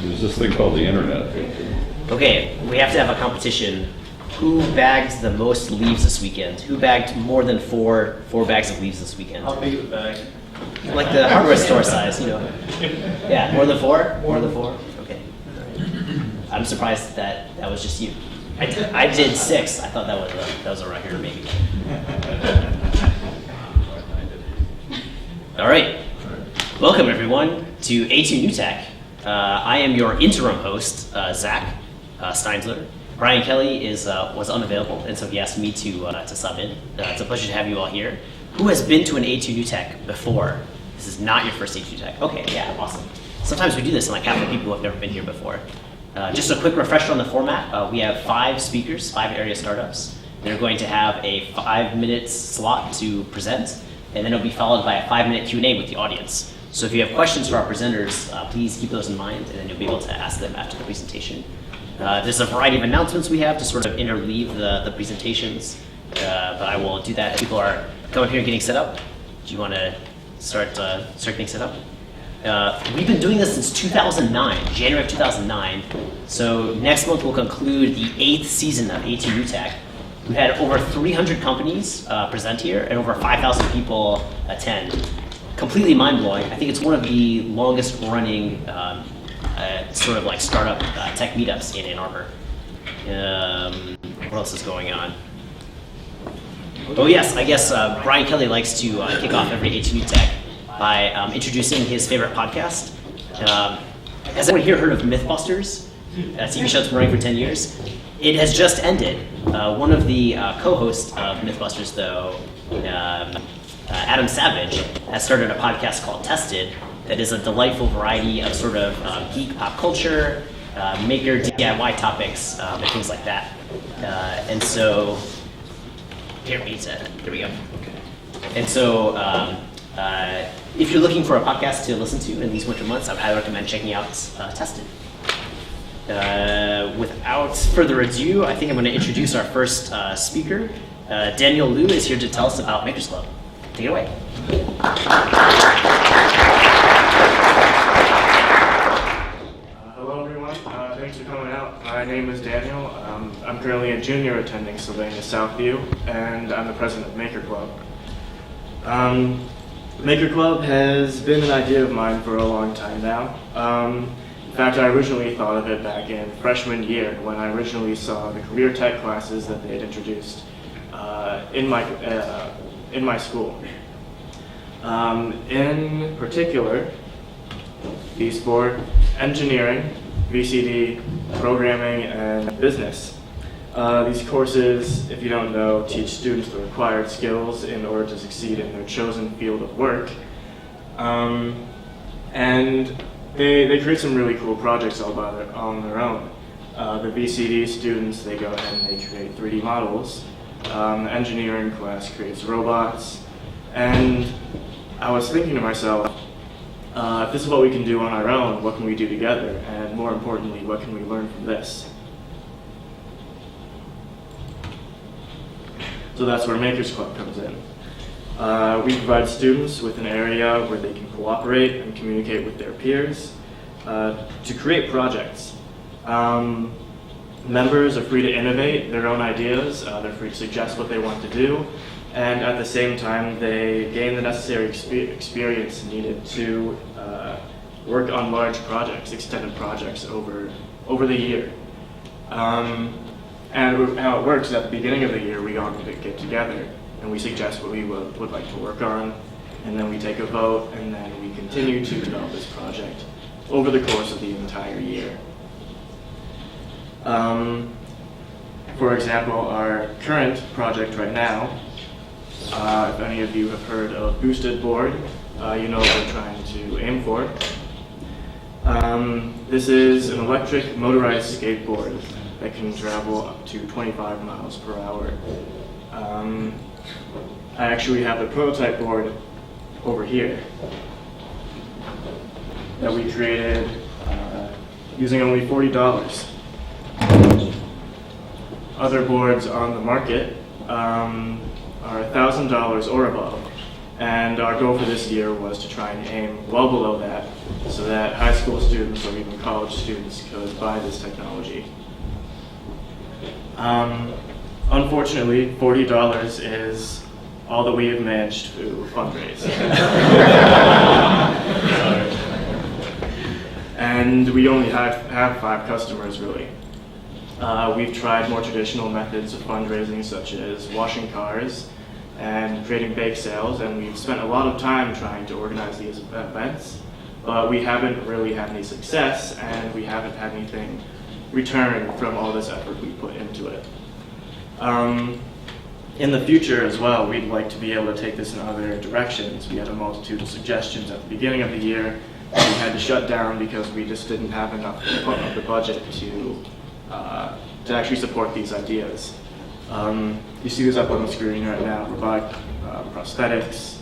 There's this thing called the internet. Okay, we have to have a competition. Who bagged the most leaves this weekend? Who bagged more than four bags of leaves this weekend? How big is the bag? Like the hardware store size, you know. Yeah, more than four? More than four? Okay. I'm surprised that was just you. I did 6. I thought that was a record, maybe. All right. Welcome, everyone, to A2 New Tech. I am your interim host, Zach Steinzler. Brian Kelly was unavailable, and so he asked me to sub in. It's a pleasure to have you all here. Who has been to an A2 New Tech before? This is not your first A2 New Tech. Okay, yeah, awesome. Sometimes we do this, and like half the people have never been here before. Just a quick refresher on the format. We have 5 speakers, 5 area startups. They're going to have a 5-minute slot to present, and then it'll be followed by a 5-minute Q&A with the audience. So if you have questions for our presenters, please keep those in mind, and then you'll be able to ask them after the presentation. There's a variety of announcements we have to sort of interleave the presentations, but I will do that. People are coming here and getting set up. Do you want to start getting set up? We've been doing this since 2009, January of 2009. So next month we'll conclude the 8th season of A2 New Tech. We've had over 300 companies present here and over 5,000 people attend. Completely mind-blowing. I think it's one of the longest running sort of like startup tech meetups in Ann Arbor. What else is going on? Oh yes, I guess Brian Kelly likes to kick off every A2 New Tech by introducing his favorite podcast. Has anyone here heard of Mythbusters? A TV show that's been running for 10 years. It has just ended. One of the co-hosts of Mythbusters, though, Adam Savage, has started a podcast called Tested that is a delightful variety of sort of geek pop culture, maker DIY topics, and things like that. And so, here we go. And so, if you're looking for a podcast to listen to in these winter months, I would highly recommend checking out Tested. Without further ado, I think I'm going to introduce our first speaker. Daniel Liu is here to tell us about Makers Club. Take it away. Hello everyone, thanks for coming out. My name is Daniel. I'm currently a junior attending Sylvania Southview, and I'm the president of Maker Club. Maker Club has been an idea of mine for a long time now. In fact, I originally thought of it back in freshman year when I originally saw the career tech classes that they had introduced in my school. In particular, B-Sport, engineering, VCD, programming, and business. These courses, if you don't know, teach students the required skills in order to succeed in their chosen field of work. And they create some really cool projects all on their own. The VCD students, they go ahead and they create 3D models. The engineering class creates robots. And I was thinking to myself, if this is what we can do on our own, what can we do together? And more importantly, what can we learn from this? So that's where Makers Club comes in. We provide students with an area where they can cooperate and communicate with their peers to create projects. Members are free to innovate their own ideas, they're free to suggest what they want to do, and at the same time they gain the necessary experience needed to work on large projects, extended projects over the year. And how it works, at the beginning of the year we all get together and we suggest what we would like to work on, and then we take a vote, and then we continue to develop this project over the course of the entire year. For example, our current project right now, if any of you have heard of Boosted Board, you know what we're trying to aim for. This is an electric motorized skateboard that can travel up to 25 miles per hour. I actually have the prototype board over here that we created using only $40. Other boards on the market are $1,000 or above, and our goal for this year was to try and aim well below that so that high school students or even college students could buy this technology. Unfortunately, $40 is all that we have managed to fundraise. Sorry. And we only have 5 customers, really. We've tried more traditional methods of fundraising, such as washing cars and creating bake sales, and we've spent a lot of time trying to organize these events, but we haven't really had any success, and we haven't had anything returned from all this effort we put into it. In the future as well, we'd like to be able to take this in other directions. We had a multitude of suggestions at the beginning of the year, and we had to shut down because we just didn't have enough of the budget to actually support these ideas. You see this up on the screen right now: robotic prosthetics,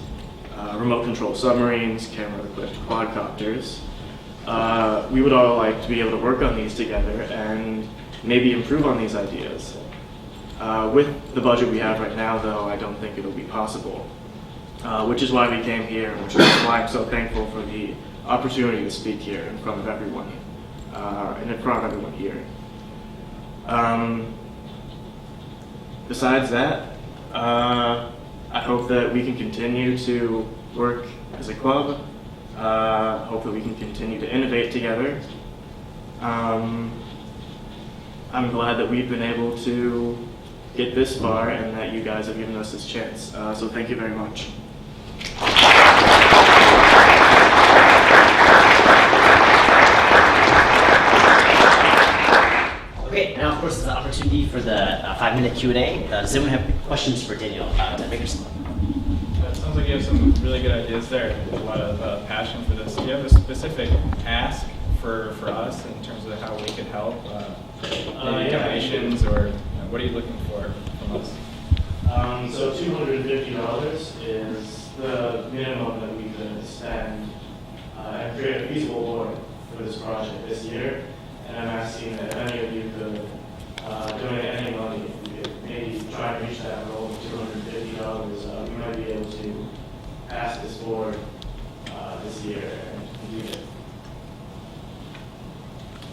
remote control submarines, camera-equipped quadcopters. We would all like to be able to work on these together and maybe improve on these ideas. With the budget we have right now, though, I don't think it'll be possible, which is why we came here, and which is why I'm so thankful for the opportunity to speak here in front of everyone, here. Besides that, I hope that we can continue to work as a club. Hope that we can continue to innovate together. I'm glad that we've been able to get this far and that you guys have given us this chance. So thank you very much. Okay, now of course the opportunity for the 5-minute Q&A. Does anyone have questions for Daniel about the Makers Club? It sounds like you have some really good ideas there. There's a lot of passion for this. Do you have a specific ask for us in terms of how we could help? Maybe donations, or what are you looking for from us? So $250 is the minimum that we could spend and create a feasible board for this project this year. And I'm asking that if any of you could donate any money, if we could maybe try and reach that goal of $250, we might be able to pass this board this year and complete it.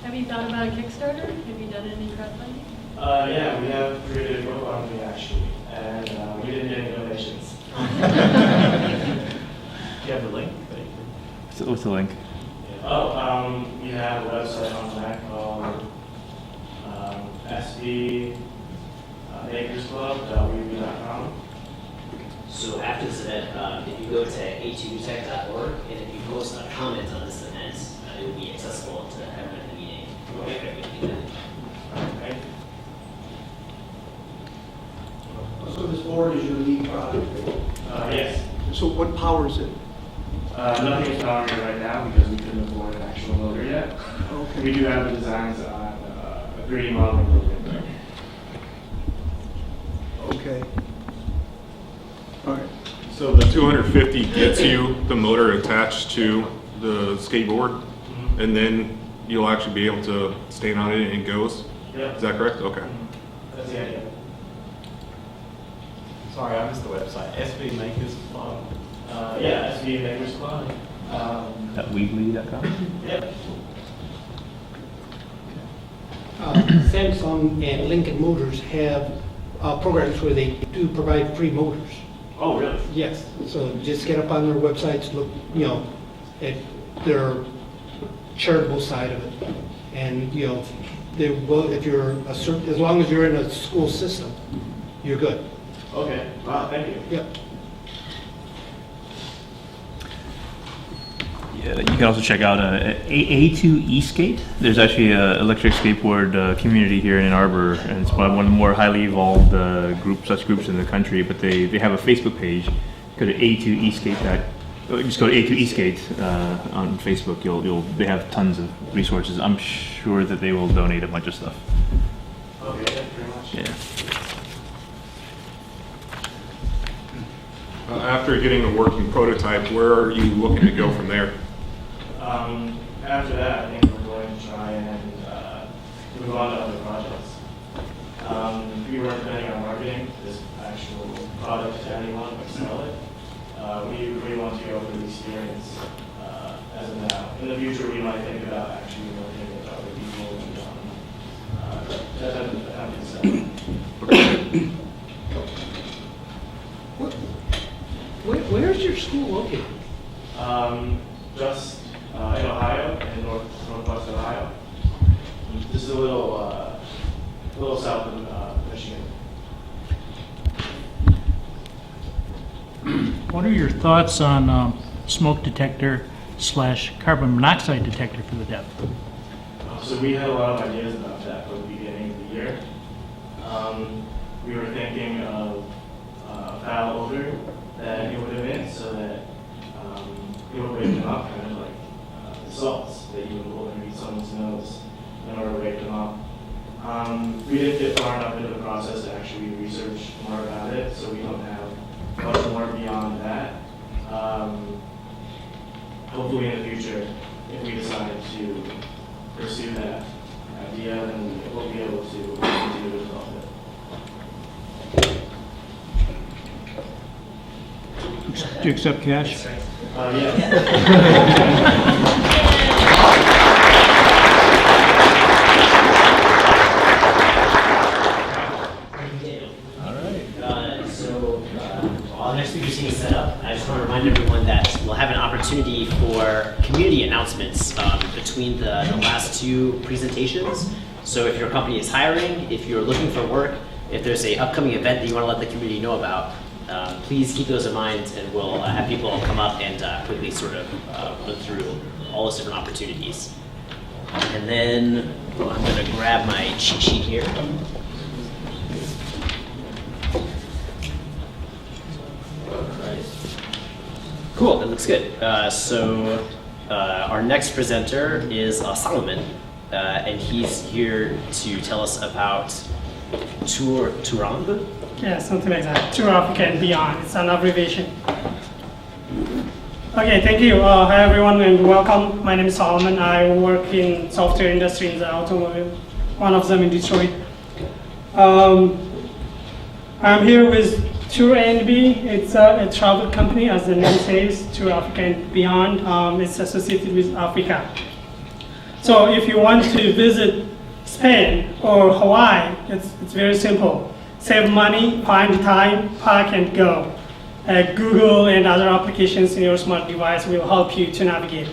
Have you thought about a Kickstarter? Have you done any crowdfunding? Yeah, we have created a GoFundMe actually, and we didn't get any donations. Do you have the link? What's the link? We have a website on that called sbmakersclub.weebly.com. So after this event, if you go to a2tech.org, and if you post a comment on this event, it will be accessible to everyone in the meeting. Okay. So this board is your lead product? Yes. So what powers it? Nothing is powering it right now because we couldn't afford an actual motor yet. Okay. We do have the designs on a 3D modeling program. Okay. All right. So the 250 gets you the motor attached to the skateboard, and then you'll actually be able to stand on it and it goes? Yep. Is that correct? Okay. That's the idea. Sorry, I missed the website. SB Makers Club. Yeah, SB Makers Club. At Weebly.com? Yep. Samsung and Lincoln Motors have programs where they do provide free motors. Oh, really? Yes. So just get up on their websites, look, at their charitable side of it, and they will. If you're as long as you're in a school system, you're good. Okay. Wow. Thank you. Yep. Yeah, you can also check out A2eSkate. There's actually an electric skateboard community here in Ann Arbor, and it's one of the more highly evolved such groups in the country. But they have a Facebook page. Go to A2eSkate. Just go to A2eSkate on Facebook. They have tons of resources. I'm sure that they will donate a bunch of stuff. Okay. Thank you very much. Yeah. After getting a working prototype, where are you looking to go from there? After that, I think we're going to try and move on to other projects. We weren't planning on marketing this actual product to anyone, but sell it. We want to go for the experience as of now in the future we might think about actually working with other people that have this. Where's your school located? Just in Ohio, in northwest Ohio. This is a little south of Michigan. What are your thoughts on smoke detector / carbon monoxide detector for the deaf? So we had a lot of ideas about that from the beginning of the year. We were thinking of foul odor that it would emit so that it would wake them up, kind of like the salts that you would hold underneath someone's nose in order to wake them up. We didn't get far enough into the process to actually research more about it, so we don't have much more beyond that. Hopefully in the future, if we decide to pursue that idea, then we'll be able to continue to develop it. Do you accept cash? Yeah. While the next speaker's getting set up, I just want to remind everyone that we'll have an opportunity for community announcements between the last two presentations. So if your company is hiring, if you're looking for work, if there's an upcoming event that you want to let the community know about, please keep those in mind, and we'll have people come up and quickly sort of run through all those different opportunities. And then I'm going to grab my cheat sheet here. Cool, that looks good. Our next presenter is Solomon, and he's here to tell us about Touranb. Yeah, something like that. Tour Africa and beyond. It's an abbreviation. Okay, thank you. Hi everyone and welcome. My name is Solomon. I work in software industry in the automobile, one of them in Detroit. I'm here with Touranb. It's a travel company, as the name says, Tour Africa and beyond. It's associated with Africa. So if you want to visit Spain or Hawaii, it's very simple. Save money, find time, park and go. Google and other applications in your smart device will help you to navigate.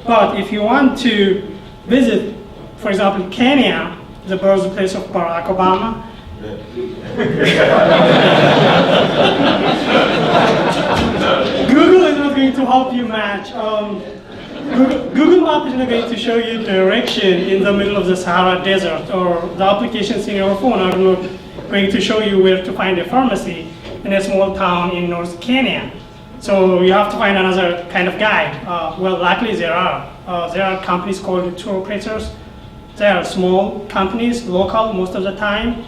But if you want to visit, for example, Kenya, the birthplace of Barack Obama, Google is not going to help you match. Google Maps is not going to show you direction in the middle of the Sahara Desert, or the applications in your phone are not going to show you where to find a pharmacy in a small town in North Kenya. So you have to find another kind of guide. Well, luckily there are companies called tour operators. They are small companies, local most of the time.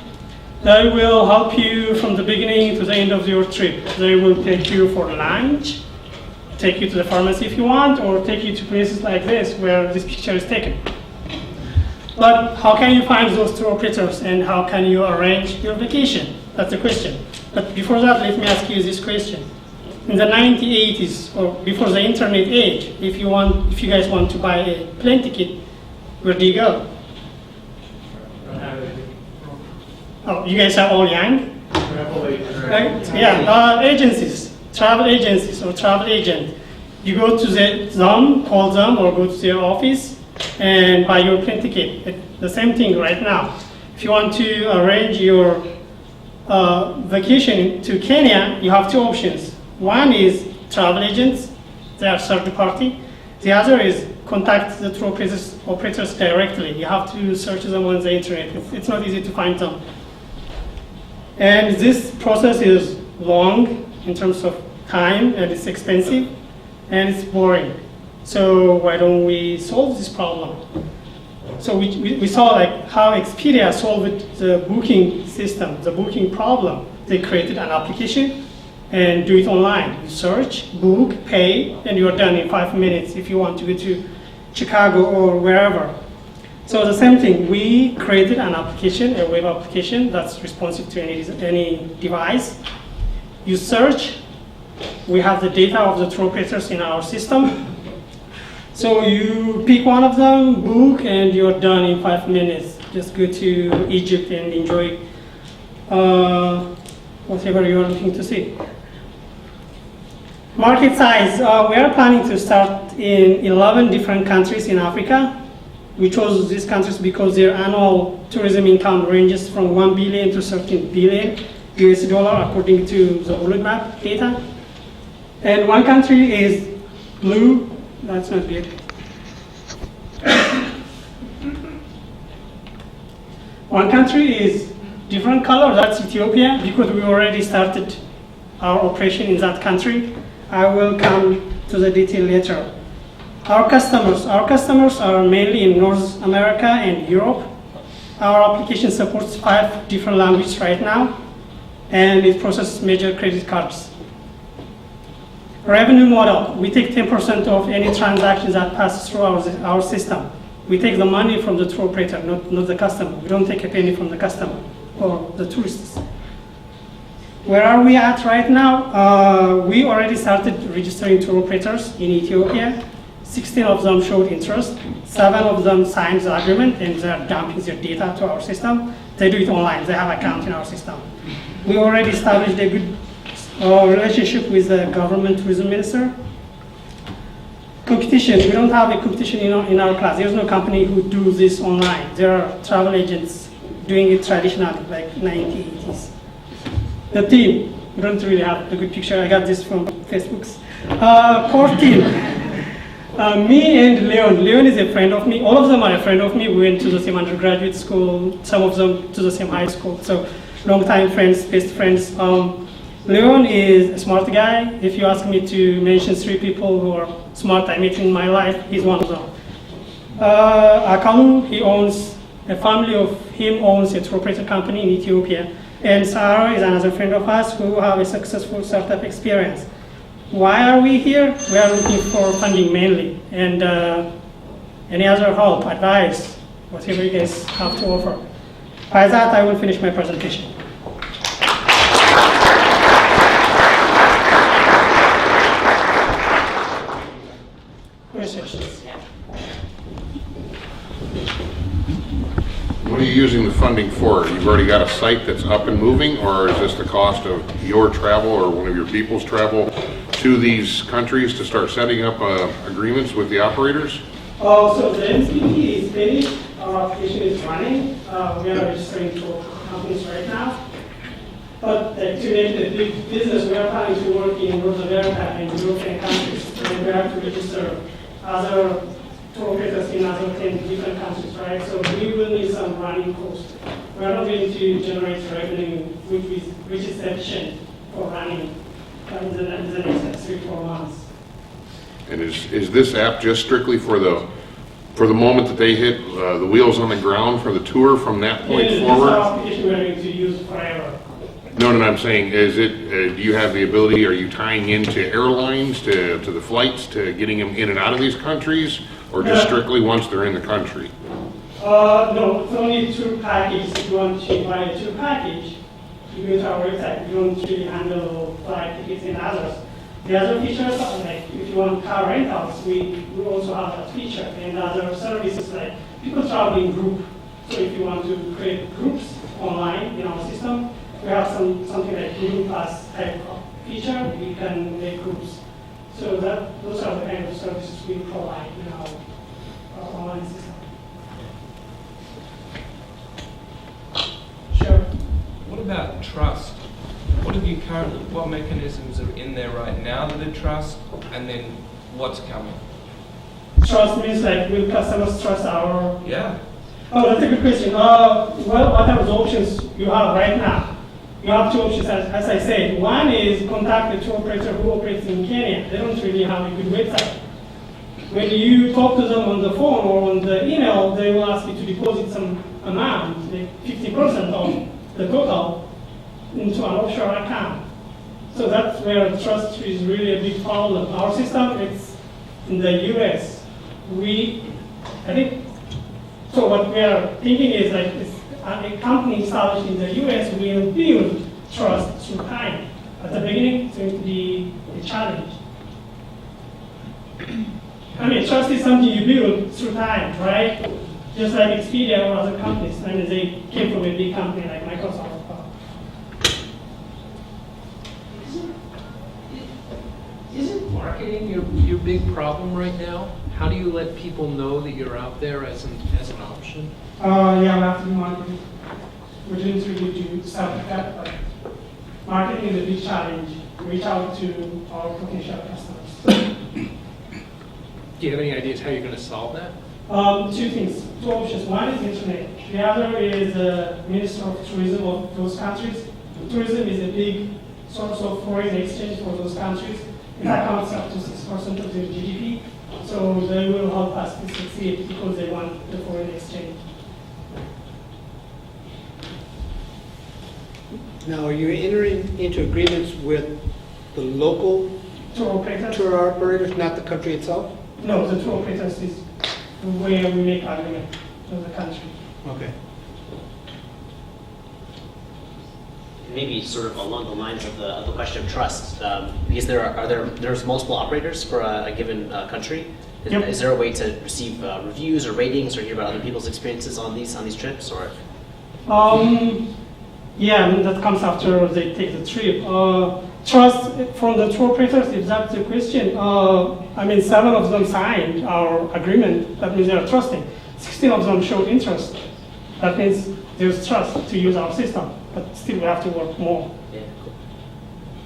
They will help you from the beginning to the end of your trip. They will take you for lunch, take you to the pharmacy if you want, or take you to places like this where this picture is taken. But how can you find those tour operators and how can you arrange your vacation? That's the question. But before that, let me ask you this question. In the 1980s, or before the internet age, if you guys want to buy a plane ticket, where do you go? Oh, you guys are all young? Right? Yeah, agencies, travel agencies or travel agent. You go to them, call them, or go to their office and buy your plane ticket. The same thing right now. If you want to arrange your vacation to Kenya, you have two options. One is travel agents, they are third party. The other is contact the tour operators directly. You have to search them on the internet. It's not easy to find them. And this process is long in terms of time, and it's expensive, and it's boring. So why don't we solve this problem? So we saw like how Expedia solved the booking system, the booking problem. They created an application and do it online. You search, book, pay, and you're done in 5 minutes if you want to go to Chicago or wherever. So the same thing, we created an application, a web application that's responsive to any device. You search, we have the data of the tour operators in our system. So you pick one of them, book, and you're done in 5 minutes. Just go to Egypt and enjoy whatever you're looking to see. Market size, we are planning to start in 11 different countries in Africa. We chose these countries because their annual tourism income ranges from 1 billion to 13 billion US dollar according to the world map data. And one country is blue, that's not good. One country is different color, that's Ethiopia, because we already started our operation in that country. I will come to the detail later. Our customers are mainly in North America and Europe. Our application supports 5 different languages right now, and it processes major credit cards. Revenue model, we take 10% of any transaction that passes through our system. We take the money from the tour operator, not the customer. We don't take a penny from the customer or the tourists. Where are we at right now? We already started registering tour operators in Ethiopia. 16 of them showed interest. 7 of them signed the agreement and they're dumping their data to our system. They do it online, they have account in our system. We already established a good relationship with the government tourism minister. Competition, we don't have a competition in our class. There's no company who do this online. There are travel agents doing it traditionally, like 1980s. The team, we don't really have a good picture. I got this from Facebook's. Core team, me and Leon. Leon is a friend of me. All of them are a friend of me. We went to the same undergraduate school, some of them to the same high school. So long-time friends, best friends. Leon is a smart guy. If you ask me to mention 3 people who are smart I met in my life, he's one of them. Ayalew, a family of him owns a tour operator company in Ethiopia. And Sarah is another friend of us who have a successful startup experience. Why are we here? We are looking for funding mainly. And any other help, advice, whatever you guys have to offer. By that, I will finish my presentation. What are you using the funding for? You've already got a site that's up and moving, or is this the cost of your travel or one of your people's travel to these countries to start setting up agreements with the operators? So the MCP is finished, our application is running. We are registering for companies right now. But to make the big business, we are planning to work in North America and European countries. And we have to register other tour operators in other 10 different countries, right? So we will need some running costs. We are not going to generate revenue which is sufficient for running in the next 3-4 months. And is this app just strictly for the moment that they hit the wheels on the ground for the tour from that point forward? This is our application we are going to use forever. No, I'm saying, is it, do you have the ability, are you tying into airlines, to the flights, to getting them in and out of these countries, or just strictly once they're in the country? No, it's only tour package. If you want to buy a tour package, you go to our website. You don't really handle flight tickets and others. The other features are like, if you want car rentals, we also have that feature, and other services like people travel in group. So if you want to create groups online in our system, we have something like Google Plus type of feature. We can make groups. So those are the kind of services we provide in our online system. Sure. What about trust? What mechanisms are in there right now that are trust, and then what's coming? Trust means like, will customers trust our? Yeah. Oh, that's a good question. Well, what are the options you have right now? You have 2 options, as I said. One is contact the tour operator who operates in Kenya. They don't really have a good website. When you talk to them on the phone or on the email, they will ask you to deposit some amount, like 50% of the total, into an offshore account. So that's where trust is really a big problem. Our system, it's in the US. So what we are thinking is like, a company established in the US will build trust through time. At the beginning, it's going to be a challenge. I mean, trust is something you build through time, right? Just like Expedia or other companies. I mean, they came from a big company like Microsoft. Isn't marketing your big problem right now? How do you let people know that you're out there as an option? Yeah, we have to do marketing. We're doing through YouTube, stuff like that. But marketing is a big challenge. Reach out to our potential customers. Do you have any ideas how you're going to solve that? Two things, two options. One is internet. The other is the Minister of Tourism of those countries. Tourism is a big source of foreign exchange for those countries. It accounts up to 6% of their GDP. So they will help us to succeed because they want the foreign exchange. Now, are you entering into agreements with the local tour operators, not the country itself? No, the tour operators is where we make agreement with the country. Okay. Maybe sort of along the lines of the question of trust, because there's multiple operators for a given country. Is there a way to receive reviews or ratings or hear about other people's experiences on these trips, or? Yeah, I mean, that comes after they take the trip. Trust from the tour operators, if that's the question. I mean, 7 of them signed our agreement. That means they are trusting. 16 of them showed interest. That means there's trust to use our system. But still, we have to work more.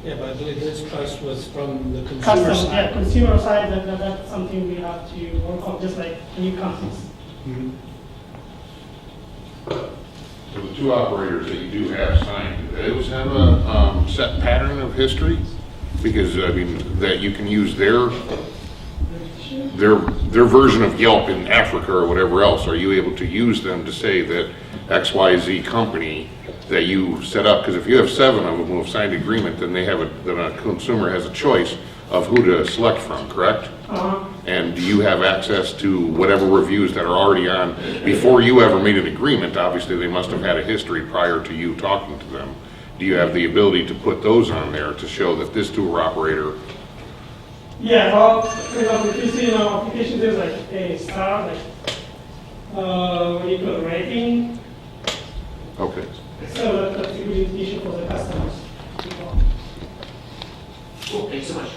Yeah, but I believe this trust was from the consumer side. Yeah, consumer side, that's something we have to work on, just like new companies. Mm-hmm. So the 2 operators that you do have signed, do those have a set pattern of history? Because, I mean, that you can use their version of Yelp in Africa or whatever else. Are you able to use them to say that XYZ company that you set up? Because if you have 7 of them who have signed agreement, then then a consumer has a choice of who to select from, correct? And do you have access to whatever reviews that are already on before you ever made an agreement? Obviously, they must have had a history prior to you talking to them. Do you have the ability to put those on there to show that this tour operator? Yeah, for example, if you see in our application, there's like a star, like what do you call rating. Okay. So that's a good indication for the customers. Cool, thanks so much.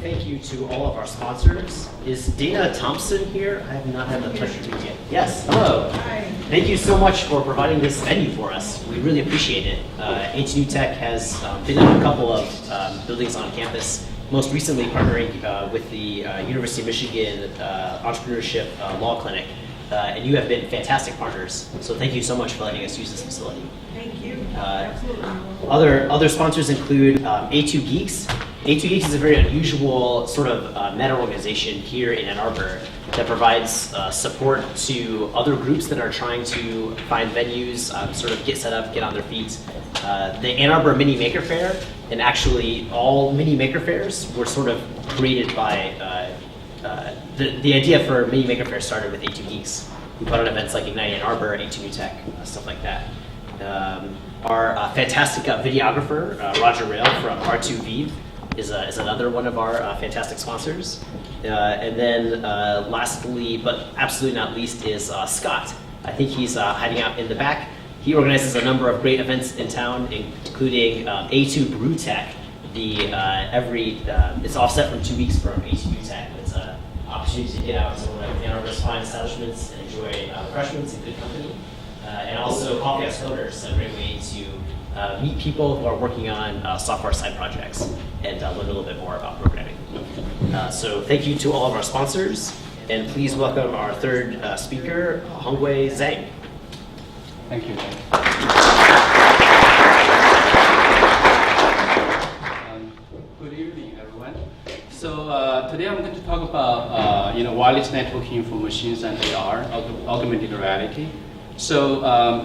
Thank you to all of our sponsors. Is Dana Thompson here? I have not had the pleasure to meet yet. Yes, hello. Hi. Thank you so much for providing this venue for us. We really appreciate it. A2 New Tech has been in a couple of buildings on campus, most recently partnering with the University of Michigan Entrepreneurship Law Clinic. And you have been fantastic partners. So thank you so much for letting us use this facility. Thank you. Absolutely. Other sponsors include A2 Geeks. A2 Geeks is a very unusual sort of meta organization here in Ann Arbor that provides support to other groups that are trying to find venues, sort of get set up, get on their feet. The Ann Arbor Mini Maker Fair, and actually all Mini Maker Fairs were sort of created by, the idea for Mini Maker Fair started with A2 Geeks, who put on events like Ignite Ann Arbor, A2 New Tech, stuff like that. Our fantastic videographer, Roger Rail from R2 Vive, is another one of our fantastic sponsors. And then lastly, but absolutely not least, is Scott. I think he's hiding out in the back. He organizes a number of great events in town, including A2 Brew Tech. It's offset from 2 weeks from A2 Brew Tech. It's an opportunity to get out to one of Ann Arbor's fine establishments and enjoy refreshments and good company. And also Coffee House Coders, a great way to meet people who are working on software side projects and learn a little bit more about programming. So thank you to all of our sponsors, and please welcome our third speaker, Hongwei Zhang. Thank you. Good evening, everyone. So today I'm going to talk about wireless networking for machines and AR, augmented reality. So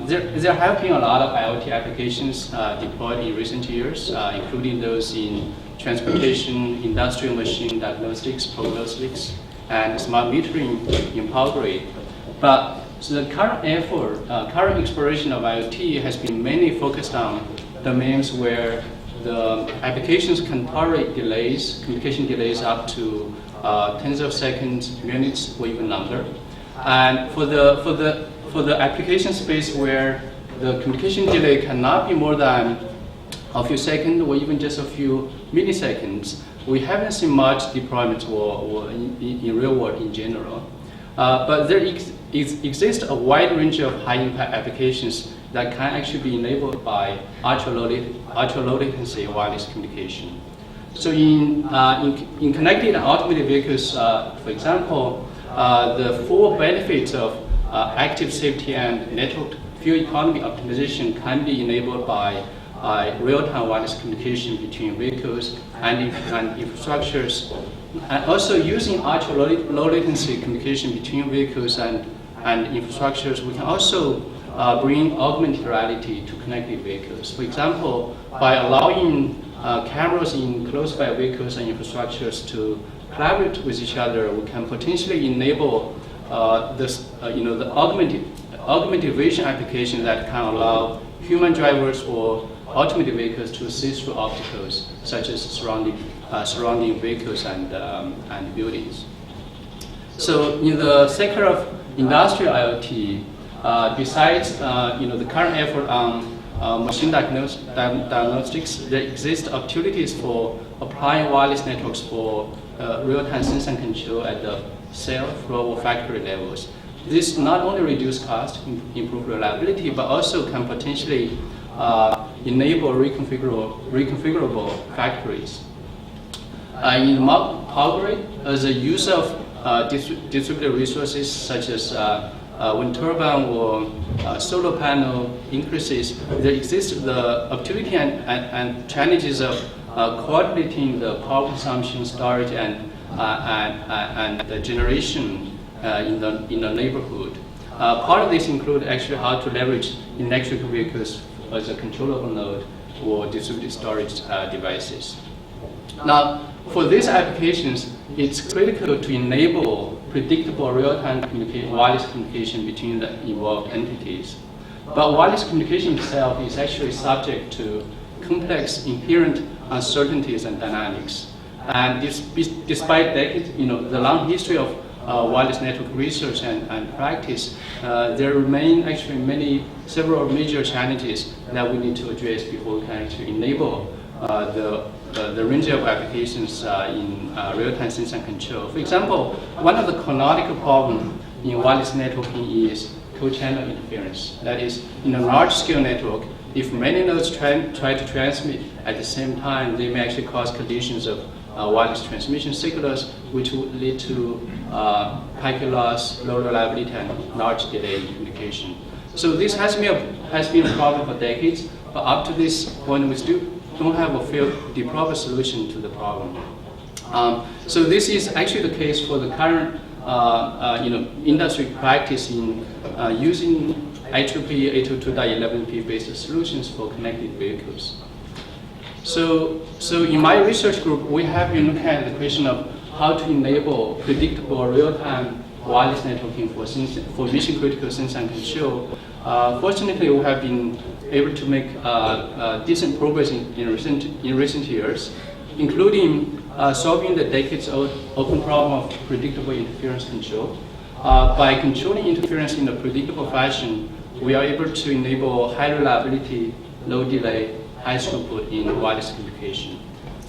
there have been a lot of IoT applications deployed in recent years, including those in transportation, industrial machine diagnostics, prognostics, and smart metering in power grid. But So the current effort, current exploration of IoT has been mainly focused on domains where the applications can tolerate delays, communication delays up to tens of seconds, minutes, or even longer. And for the application space where the communication delay cannot be more than a few seconds or even just a few milliseconds, we haven't seen much deployment or in real world in general. But there exists a wide range of high impact applications that can actually be enabled by ultra low latency wireless communication. So in connected and automated vehicles, for example, the full benefits of active safety and network fuel economy optimization can be enabled by real-time wireless communication between vehicles and infrastructures, and also using ultra low latency communication between vehicles and infrastructures. We can also bring augmented reality to connected vehicles. For example, by allowing cameras in close-by vehicles and infrastructures to collaborate with each other, we can potentially enable the augmented vision application that can allow human drivers or automated vehicles to see through obstacles, such as surrounding vehicles and buildings. So in the sector of industrial IoT, besides the current effort on machine diagnostics, there exist opportunities for applying wireless networks for real-time sense and control at the cell, floor, or factory levels. This not only reduce cost, improve reliability, but also can potentially enable reconfigurable factories. In power grid, the use of distributed resources such as wind turbine or solar panel increases, there exists the opportunity and challenges of coordinating the power consumption, storage, and the generation in the neighborhood. Part of this includes actually how to leverage electric vehicles as a controllable node or distributed storage devices. Now, for these applications, it's critical to enable predictable real-time wireless communication between the involved entities. But wireless communication itself is actually subject to complex inherent uncertainties and dynamics. And despite decades, the long history of wireless network research and practice, there remain actually several major challenges that we need to address before we can actually enable the range of applications in real-time sense and control. For example, one of the canonical problems in wireless networking is co-channel interference. That is, in a large-scale network, if many nodes try to transmit at the same time, they may actually cause conditions of wireless transmission signals, which would lead to packet loss, low reliability, and large delay in communication. So this has been a problem for decades, but up to this point, we still don't have the proper solution to the problem. So this is actually the case for the current industry practice in using IEEE 802.11p based solutions for connected vehicles. So in my research group, we have been looking at the question of how to enable predictable real-time wireless networking for mission-critical sense and control. Fortunately, we have been able to make decent progress in recent years, including solving the decades-old open problem of predictable interference control. By controlling interference in a predictable fashion, we are able to enable high reliability, low delay, high throughput in wireless communication.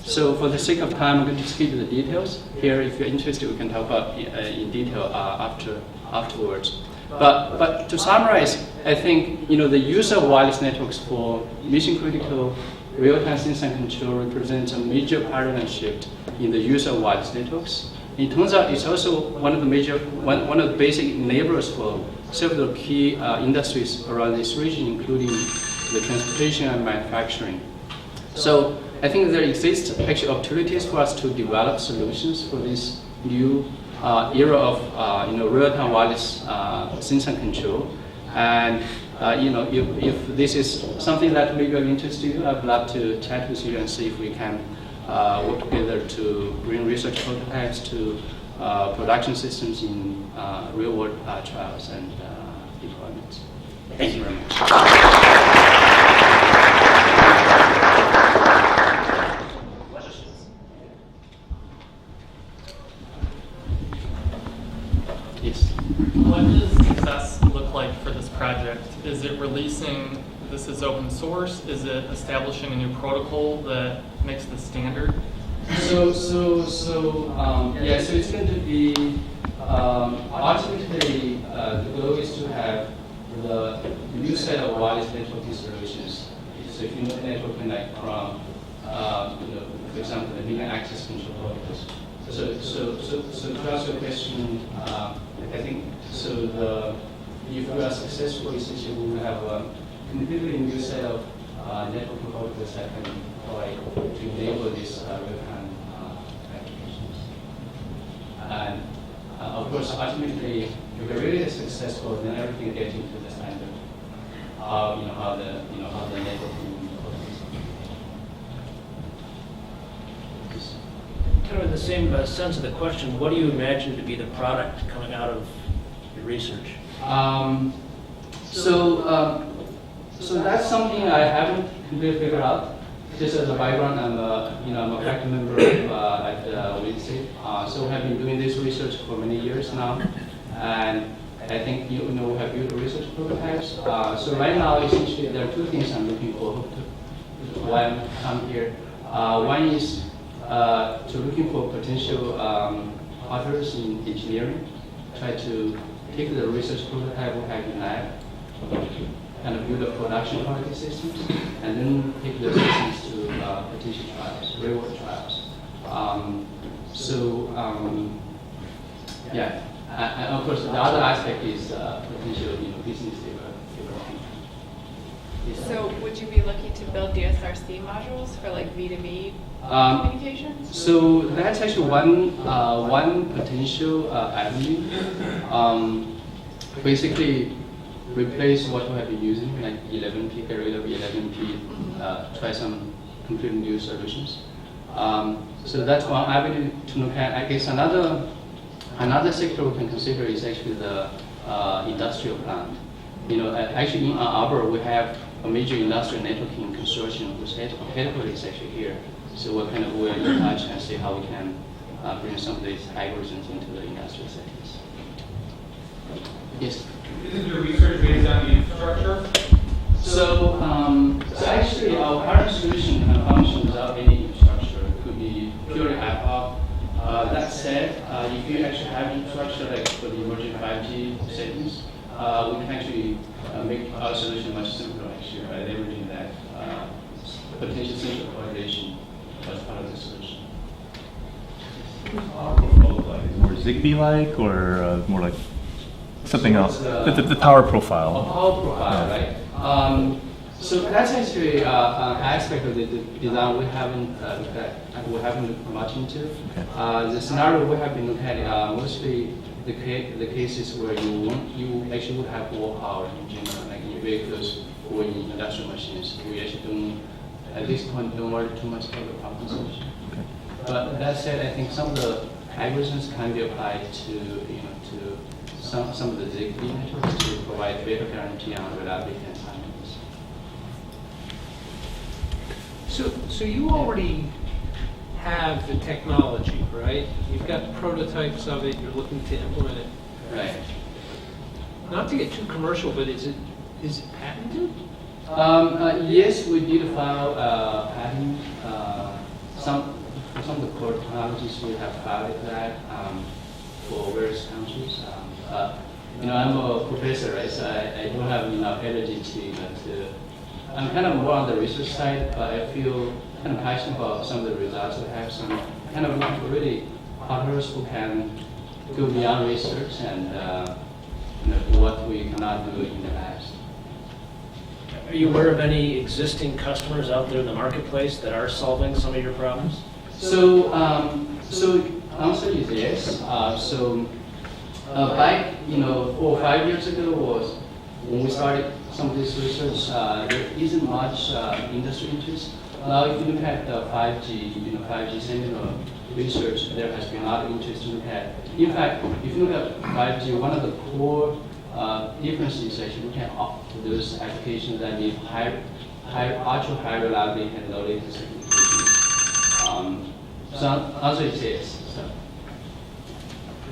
So for the sake of time, I'm going to skip the details. Here, if you're interested, we can talk about in detail afterwards. But to summarize, I think the use of wireless networks for mission-critical real-time sense and control represents a major paradigm shift in the use of wireless networks. It turns out it's also one of the basic enablers for several key industries around this region, including the transportation and manufacturing. So I think there exists actually opportunities for us to develop solutions for this new era of real-time wireless sense and control. And if this is something that may be of interest to you, I'd love to chat with you and see if we can work together to bring research prototypes to production systems in real-world trials and deployment. Thank you very much. Yes. What does success look like for this project? Is it releasing, this is open source? Is it establishing a new protocol that makes the standard? So it's going to be, ultimately, the goal is to have the new set of wireless networking solutions. So if you know networking like from, for example, the linear access control protocols. So to answer your question, I think, if we are successful, essentially we will have a completely new set of networking protocols that can be deployed to enable this real-time applications. And of course, ultimately, if we're really successful, then everything gets into the standard. How the networking Kind of in the same sense of the question, what do you imagine to be the product coming out of your research? So that's something I haven't completely figured out. Just as a background, I'm a faculty member at WINSAFE. So we have been doing this research for many years now, and I think we have built research prototypes. So right now, essentially, there are two things I'm looking for when I come here. One is to looking for potential authors in engineering, try to take the research prototype we have in lab, kind of build a production quality systems, and then take those systems to potential trials, real-world trials. And of course, the other aspect is potential business development. So would you be looking to build DSRC modules for like V2V communications? So that's actually one potential avenue. Basically, replace what we have been using, like 11P, get rid of 11P, try some completely new solutions. So that's one avenue to look at. I guess another sector we can consider is actually the industrial plant. Actually in Ann Arbor, we have a major industrial networking consortium whose headquarters is actually here. So we're in touch and see how we can bring some of these algorithms into the industrial settings. Yes? Is your research based on the infrastructure? So actually our current solution can function without any infrastructure. It could be purely ad hoc. That said, if you actually have infrastructure like for the emerging 5G settings, we can actually make our solution much simpler actually by leveraging that potential central coordination as part of the solution. More Zigbee-like or more like something else? The power profile. A power profile, right? So that's actually an aspect of the design we haven't looked at, we haven't looked much into. Okay. The scenario we have been looking at mostly the cases where you actually would have more power in general, like in vehicles or in industrial machines. We actually don't, at this point, don't worry too much about the power consumption. Okay. But that said, I think some of the algorithms can be applied to some of the Zigbee networks to provide better guarantee on reliability and timeliness. So you already have the technology, right? You've got prototypes of it. You're looking to implement it. Right. Not to get too commercial, but is it patented? Yes, we did file a patent. Some of the core technologies we have filed that for various countries. I'm a professor, right? So I don't have enough energy to. I'm kind of more on the research side, but I feel kind of passionate about some of the results we have. So I'm kind of looking for really partners who can go beyond research and what we cannot do in the past. Are you aware of any existing customers out there in the marketplace that are solving some of your problems? So answer is yes. Back 4 or 5 years ago was when we started some of this research. There isn't much industry interest. Now, if you look at the 5G seminar research, there has been a lot of interest to look at. In fact, if you look at 5G, one of the core difference is actually we can offer those applications that need ultra high reliability and low latency communication. So answer is yes.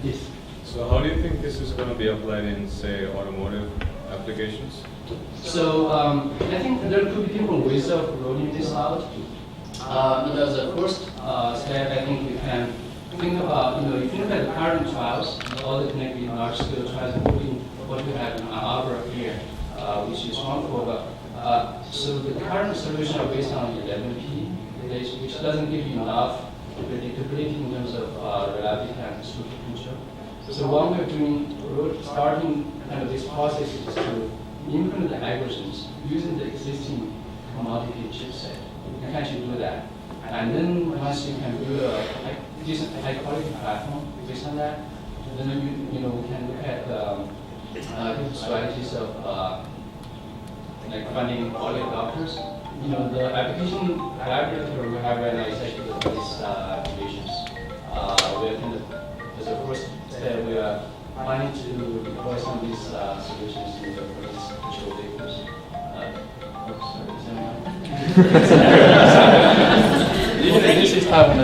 Yes. So how do you think this is going to be applied in, say, automotive applications? So I think there could be different ways of rolling this out. As a first step, I think we can think about, if you look at the current trials, all the connected large-scale trials, including what we have in Arbor here, which is wonderful. But so the current solution are based on 11P, which doesn't give you enough predictability in terms of reliability and throughput control. So what we're doing, starting kind of this process is to implement the algorithms using the existing commodity chipset. You can actually do that. And then once you can build a decent high-quality platform based on that, then we can look at different strategies of like funding early adopters. The application library we have right now is actually the base applications. We're kind of, as a first step, we are planning to deploy some of these solutions in the first control vehicles. This is Taiwan, I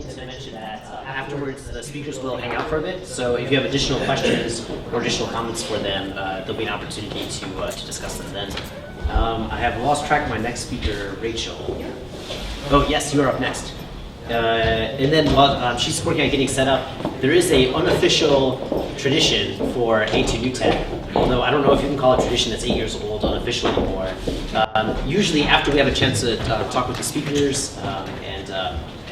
to mention that afterwards the speakers will hang out for a bit. So if you have additional questions or additional comments for them, there'll be an opportunity to discuss them then. I have lost track of my next speaker, Rachel. Oh yes, you are up next. And then while she's working on getting set up, there is a unofficial tradition for A2 New Tech. Although I don't know if you can call it a tradition that's 8 years old unofficial anymore. Usually after we have a chance to talk with the speakers and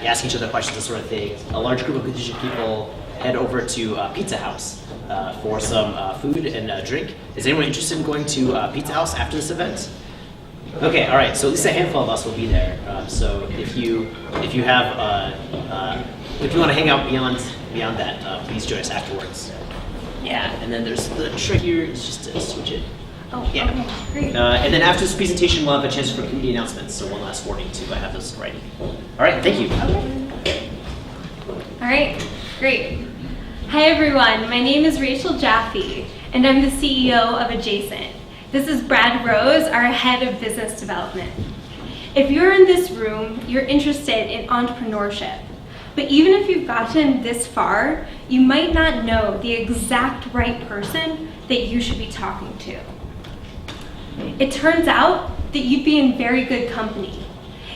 ask each other questions, that sort of thing, a large group of contingent people head over to Pizza House for some food and drink. Is anyone interested in going to Pizza House after this event? Okay, all right. So at least a handful of us will be there. So if you have if you want to hang out beyond that, please join us afterwards. Yeah, and then there's the trick here is just to switch it. Oh, yeah. Okay, great. And then after this presentation, we'll have a chance for community announcements. So one last warning to have those ready. All right, thank you. Okay. All right, great. Hi everyone, my name is Rachel Jaffe, and I'm the CEO of Adjacent. This is Brad Rose, our head of business development. If you're in this room, you're interested in entrepreneurship. But even if you've gotten this far, you might not know the exact right person that you should be talking to. It turns out that you'd be in very good company.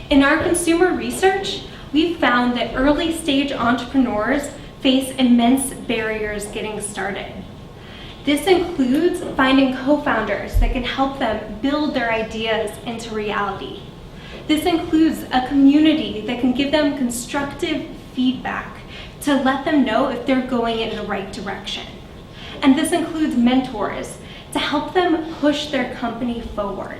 In our consumer research, we've found that early stage entrepreneurs face immense barriers getting started. This includes finding co-founders that can help them build their ideas into reality. This includes a community that can give them constructive feedback to let them know if they're going in the right direction. And this includes mentors to help them push their company forward.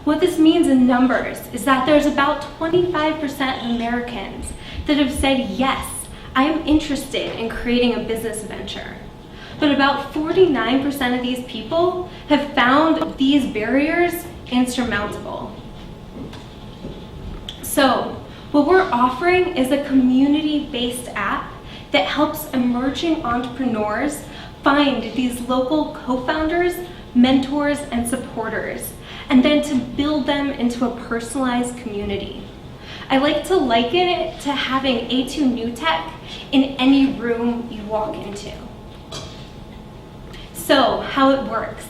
What this means in numbers is that there's about 25% of Americans that have said, yes, I am interested in creating a business venture. But about 49% of these people have found these barriers insurmountable. So, what we're offering is a community-based app that helps emerging entrepreneurs find these local co-founders, mentors, and supporters, and then to build them into a personalized community. I like to liken it to having A2 New Tech in any room you walk into. So, how it works.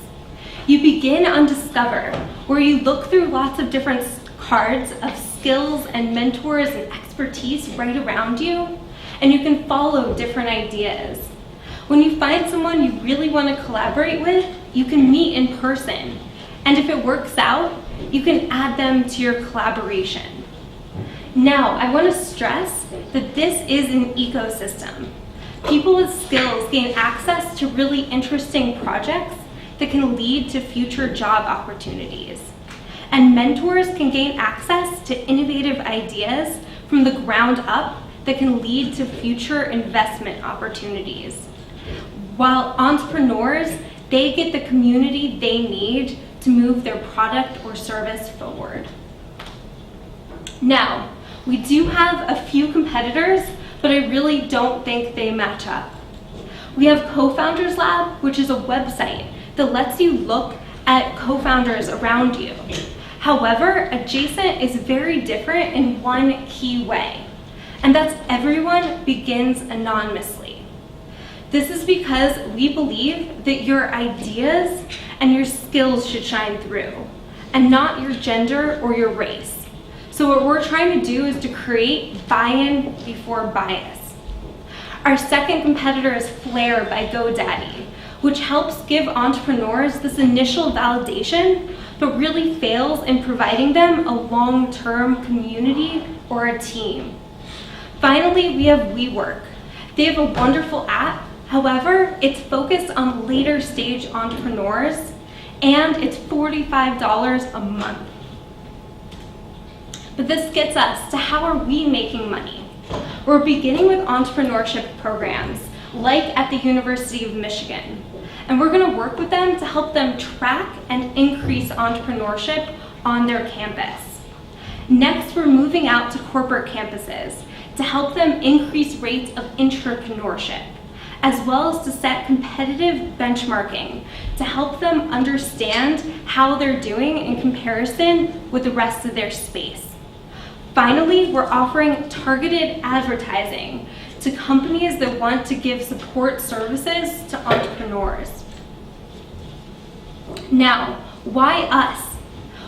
You begin on Discover, where you look through lots of different cards of skills and mentors and expertise right around you, and you can follow different ideas. When you find someone you really want to collaborate with, you can meet in person, and if it works out, you can add them to your collaboration. Now, I want to stress that this is an ecosystem. People with skills gain access to really interesting projects that can lead to future job opportunities. And mentors can gain access to innovative ideas from the ground up that can lead to future investment opportunities. While entrepreneurs, they get the community they need to move their product or service forward. Now, we do have a few competitors, but I really don't think they match up. We have Co-Founders Lab, which is a website that lets you look at co-founders around you. However, Adjacent is very different in one key way, and that's everyone begins anonymously. This is because we believe that your ideas and your skills should shine through, and not your gender or your race. So what we're trying to do is to create buy-in before bias. Our second competitor is Flare by GoDaddy, which helps give entrepreneurs this initial validation, but really fails in providing them a long-term community or a team. Finally, we have WeWork. They have a wonderful app. However, it's focused on later stage entrepreneurs, and it's $45 a month. But this gets us to how are we making money? We're beginning with entrepreneurship programs, like at the University of Michigan. And we're gonna work with them to help them track and increase entrepreneurship on their campus. Next, we're moving out to corporate campuses to help them increase rates of entrepreneurship, as well as to set competitive benchmarking to help them understand how they're doing in comparison with the rest of their space. Finally, we're offering targeted advertising to companies that want to give support services to entrepreneurs. Now, why us?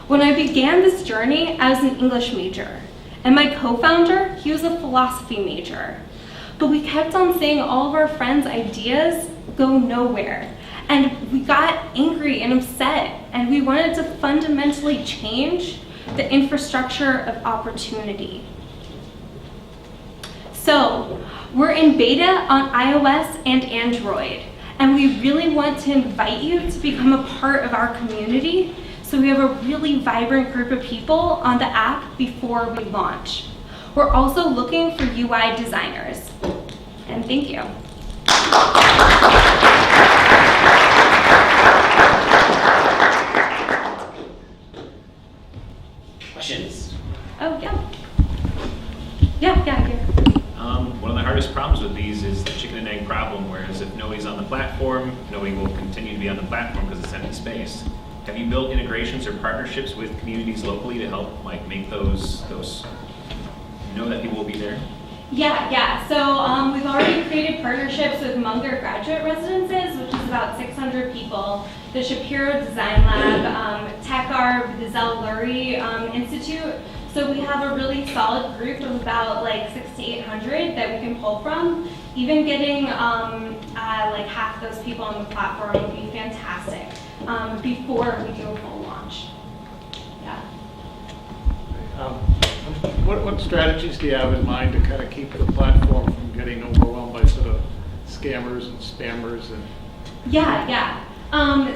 When I began this journey, I was an English major, and my co-founder, he was a philosophy major. But we kept on seeing all of our friends' ideas go nowhere, and we got angry and upset, and we wanted to fundamentally change the infrastructure of opportunity. So, we're in beta on iOS and Android, and we really want to invite you to become a part of our community, so we have a really vibrant group of people on the app before we launch. We're also looking for UI designers. And thank you. Questions? Oh, yeah. Yeah. One of the hardest problems with these is the chicken and egg problem, whereas if Noe's on the platform, Noe will continue to be on the platform because it's empty space. Have you built integrations or partnerships with communities locally to help make those know that people will be there? Yeah. So we've already created partnerships with Munger Graduate Residences, which is about 600 people, the Shapiro Design Lab, TechArb, the Zell Lurie Institute. So we have a really solid group of about 600 to 800 that we can pull from. Even getting half those people on the platform would be fantastic before we do a full launch. Yeah. What strategies do you have in mind to kind of keep the platform from getting overwhelmed by sort of scammers and spammers? Yeah.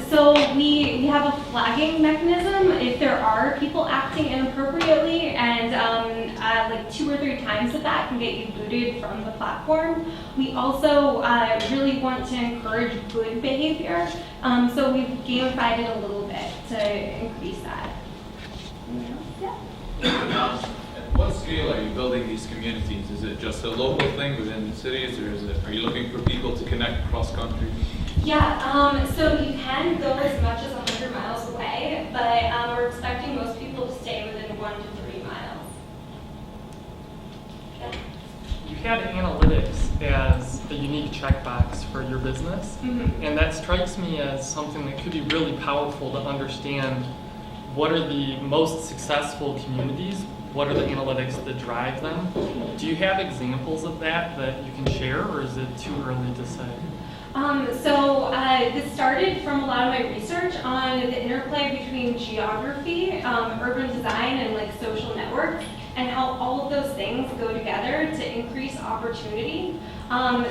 So we have a flagging mechanism if there are people acting inappropriately, and 2 or 3 times of that can get you booted from the platform. We also really want to encourage good behavior, so we've gamified it a little bit to increase that. At what scale are you building these communities? Is it just a local thing within the cities, or are you looking for people to connect cross country? Yeah, so you can go as much as 100 miles away, but we're expecting most people to stay within 1 to 3 miles. Yeah. You had analytics as a unique checkbox for your business, and that strikes me as something that could be really powerful to understand what are the most successful communities, what are the analytics that drive them. Do you have examples of that you can share, or is it too early to say? This started from a lot of my research on the interplay between geography, urban design, and social networks, and how all of those things go together to increase opportunity.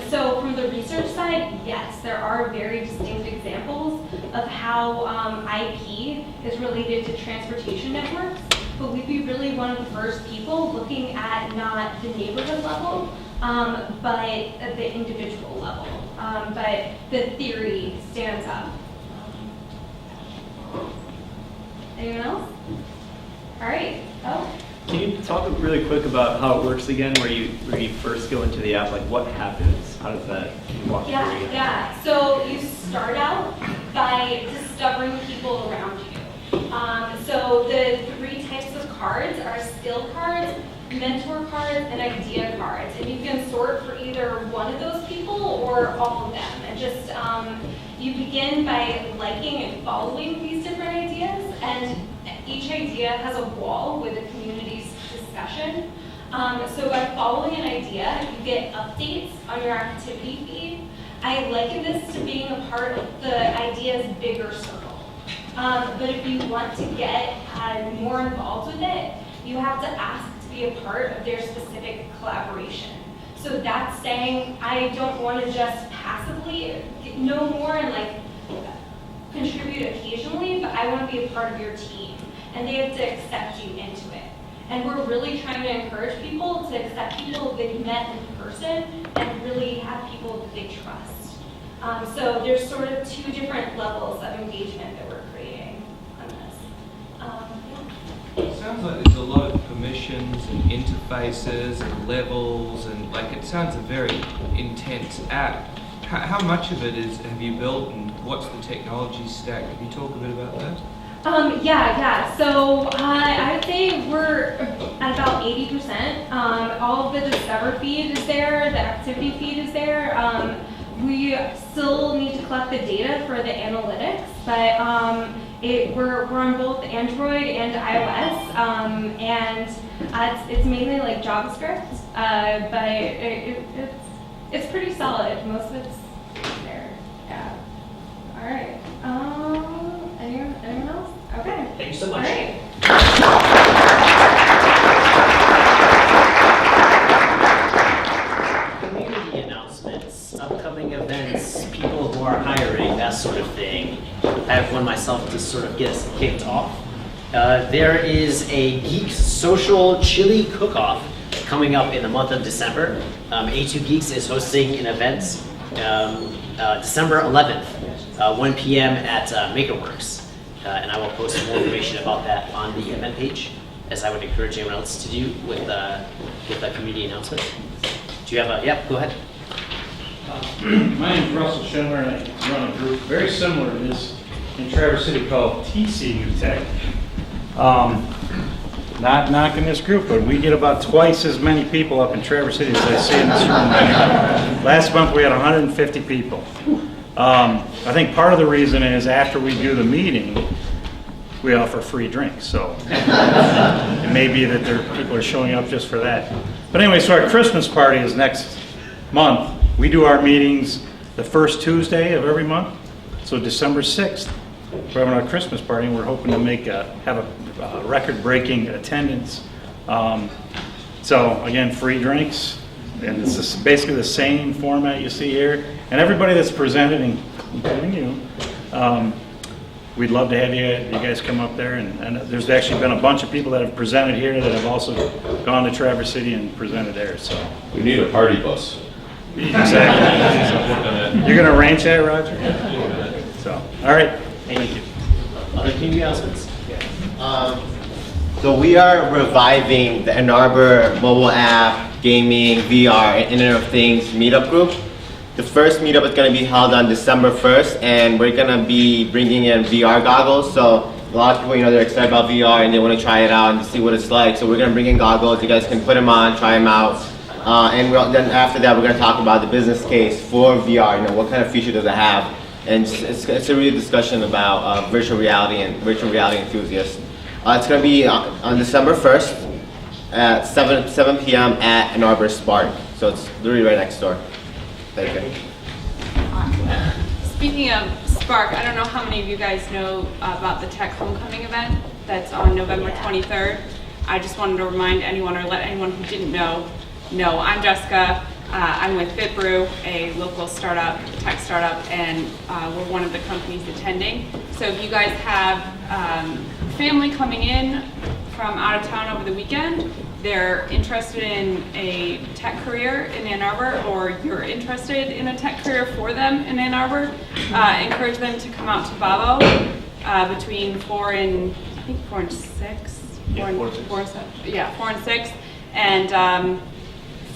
So from the research side, yes, there are very distinct examples of how IP is related to transportation networks, but we'd be really one of the first people looking at not the neighborhood level, but the individual level. But the theory stands up. Anyone else? All right. Oh. Can you talk really quick about how it works again, where you first go into the app? Like, what happens? How does that walk through? Yeah. So you start out by discovering people around you. So the 3 types of cards are skill cards, mentor cards, and idea cards. And you can sort for either one of those people or all of them. And just you begin by liking and following these different ideas, and each idea has a wall with the community's discussion. So by following an idea, you get updates on your activity feed. I liken this to being a part of the idea's bigger circle. But if you want to get more involved with it, you have to ask to be a part of their specific collaboration. So that's saying, I don't want to just passively know more and like contribute occasionally, but I want to be a part of your team. And they have to accept you into it. And we're really trying to encourage people to accept people they've met in person and really have people that they trust. So there's sort of 2 different levels of engagement that we're creating on this. It sounds like there's a lot of permissions and interfaces and levels, and like it sounds a very intense app. How much of it have you built, and what's the technology stack? Can you talk a bit about that? Yeah. So I would say we're at about 80%. All of the Discover feed is there, the activity feed is there. We still need to collect the data for the analytics, but we're on both Android and iOS, and it's mainly like JavaScript, but it's pretty solid. Most of it's there. Yeah. All right. Anyone else? Okay. Thank you so much. All right. Community announcements, upcoming events, people who are hiring, that sort of thing. I have one myself to sort of get us kicked off. There is a Geeks Social Chili Cook-Off coming up in the month of December. A2 Geeks is hosting an event December 11th, 1 p.m. at MakerWorks. And I will post more information about that on the event page, as I would encourage anyone else to do with a community announcement. Do you have a, yep, go ahead. My name is Russell Schindler, and I run a group very similar to this in Traverse City called TC New Tech. Not knocking this group, but we get about twice as many people up in Traverse City as I see in this room. Last month we had 150 people. I think part of the reason is after we do the meeting, we offer free drinks. So it may be that people are showing up just for that. But anyway, so our Christmas party is next month. We do our meetings the first Tuesday of every month. So December 6th, we're having our Christmas party, and we're hoping to have a record-breaking attendance. So again, free drinks, and it's just basically the same format you see here. And everybody that's presented, including you, we'd love to have you guys come up there. And there's actually been a bunch of people that have presented here that have also gone to Traverse City and presented there. So we need a party bus. Exactly. You're going to arrange that, Roger? So, all right. Thank you. Other community announcements? So we are reviving the Ann Arbor mobile app, gaming, VR, and Internet of Things meetup group. The first meetup is going to be held on December 1st, and we're going to be bringing in VR goggles. So a lot of people, they're excited about VR and they want to try it out and see what it's like. So we're going to bring in goggles. You guys can put them on, try them out. And then after that, we're going to talk about the business case for VR. What kind of feature does it have? And it's a real discussion about virtual reality and virtual reality enthusiasts. It's going to be on December 1st at 7 p.m. at Ann Arbor Spark. So it's literally right next door. Thank you. Speaking of Spark, I don't know how many of you guys know about the Tech Homecoming event that's on November 23rd. I just wanted to remind anyone, or let anyone who didn't know, I'm Jessica. I'm with BitBrew, a local startup, tech startup, and we're one of the companies attending. So if you guys have family coming in from out of town over the weekend, they're interested in a tech career in Ann Arbor, or you're interested in a tech career for them in Ann Arbor, encourage them to come out to Babo between 4 and 6, Yeah, 4 and 6. 4 and 6, and